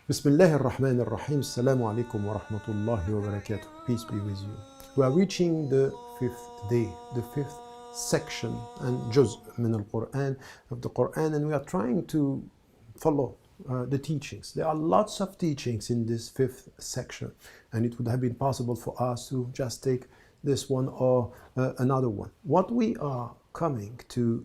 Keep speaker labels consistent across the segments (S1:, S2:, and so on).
S1: Bismillah ar-Rahman ar-Rahim. Assalamu alaikum wa rahmatullahi wa barakatuh. Peace be with you. We are reaching the fifth day, the fifth section and juz min al-Quran, of the Quran, and we are trying to follow the teachings. There are lots of teachings in this fifth section, and it would have been possible for us to just take this one or another one. What we are coming to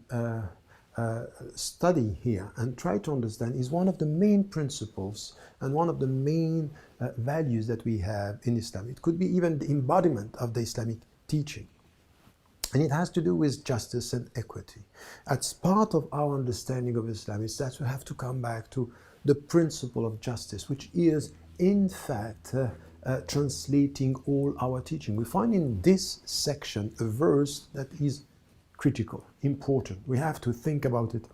S1: study here and try to understand is one of the main principles and one of the main values that we have in Islam. It could be even the embodiment of the Islamic teaching. And it has to do with justice and equity. As part of our understanding of Islam is that we have to come back to the principle of justice, which is in fact translating all our teaching. We find in this section a verse that is critical, important. We have to think about it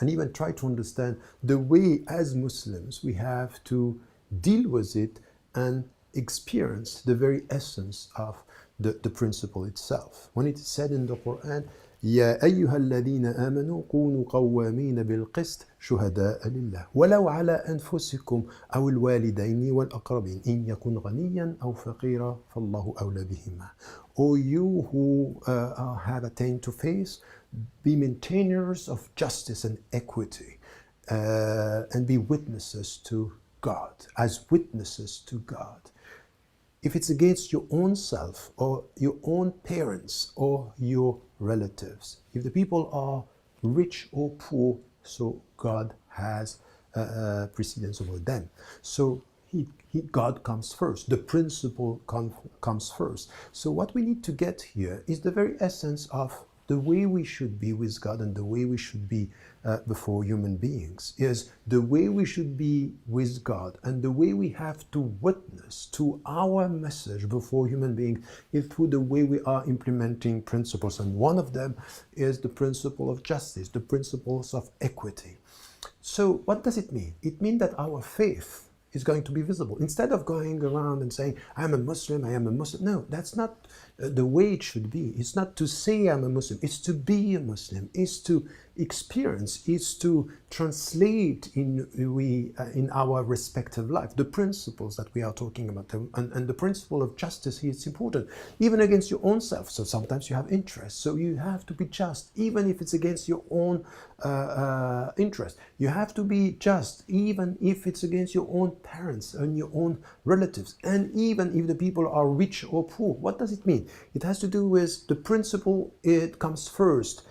S1: and even try to understand the way as Muslims we have to deal with it and experience the very essence of the principle itself. When it is said in the Quran, يا أيها الذين آمنوا كونوا قوامين بالقسط شهداء لله ولو على أنفسكم أو الوالدين والأقربين إن يكن غنيا أو فقيرا فالله أولى بهما. O you who have attained to faith, be maintainers of justice and equity, and be witnesses to God, as witnesses to God. If it's against your own self or your own parents or your relatives, if the people are rich or poor, so God has precedence over them. So God comes first. The principle comes first. So what we need to get here is the very essence of the way we should be with God and the way we should be before human beings. Is the way we should be with God and the way we have to witness to our message before human beings is through the way we are implementing principles. And one of them is the principle of justice, the principles of equity. So what does it mean? It means that our faith is going to be visible. Instead of going around and saying, I'm a Muslim, I am a Muslim. No, that's not the way it should be. It's not to say I'm a Muslim. It's to be a Muslim. It's to experience. It's to translate in our respective life the principles that we are talking about. And the principle of justice here is important, even against your own self. So sometimes you have interests. So you have to be just, even if it's against your own interest. You have to be just, even if it's against your own parents and your own relatives, and even if the people are rich or poor. What does it mean? It has to do with the principle, it comes first.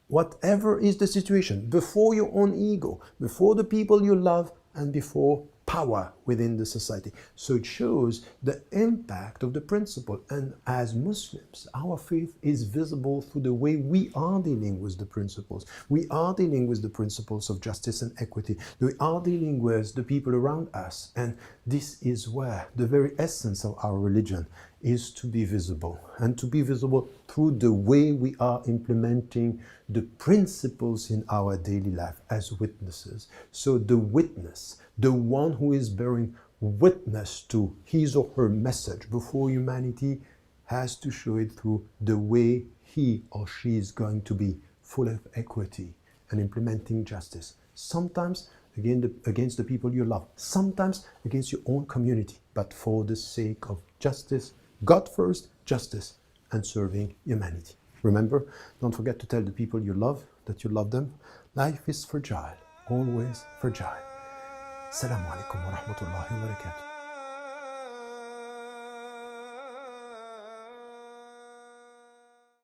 S1: Whatever is the situation, before your own ego, before the people you love, and before power within the society. So it shows the impact of the principle. And as Muslims, our faith is visible through the way we are dealing with the principles. We are dealing with the principles of justice and equity. We are dealing with the people around us. And this is where the very essence of our religion is to be visible, and to be visible through the way we are implementing the principles in our daily life as witnesses. So the witness, the one who is bearing witness to his or her message before humanity, has to show it through the way he or she is going to be full of equity and implementing justice. Sometimes against the people you love, sometimes against your own community, but for the sake of justice, God first, justice, and serving humanity. Remember, don't forget to tell the people you love that you love them. Life is fragile, always fragile. Assalamu alaikum wa rahmatullahi wa barakatuh.